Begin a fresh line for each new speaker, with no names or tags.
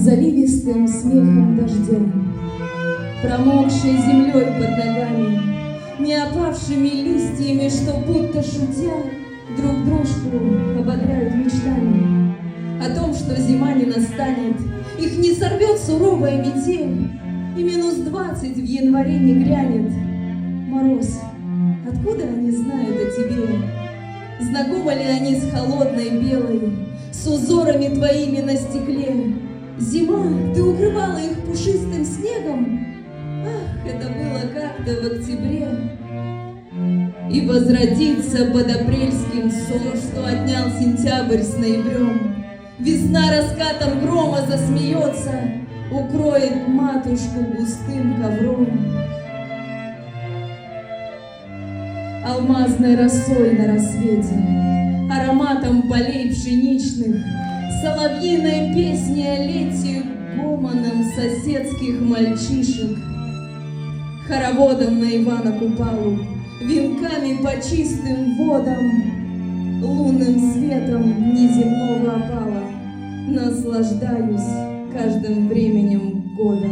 заливистым смехом дождя, промокшей землей под ногами, не опавшими листьями, что будто шутя друг дружку ободряют мечтами о том, что зима не настанет, их не сорвет суровая метель, и -20 в январе не грянет. Мороз, откуда они знают о тебе? Знакомы ли они с холодной белой, с узорами твоими на стекле? Зима, ты укрывала их пушистым снегом? Ах, это было как-то в октябре. И возродится под апрельским сон, что отнял сентябрь с ноябрем. Весна раскатом грома засмеется, укроет матушку густым ковром. Алмазной росой на рассвете, ароматом полей пшеничных, соловьиной песней о лете, гомоном соседских мальчишек, хороводом на Ивана Купалу, венками по чистым водам, лунным светом неземного опала наслаждаюсь каждым временем года.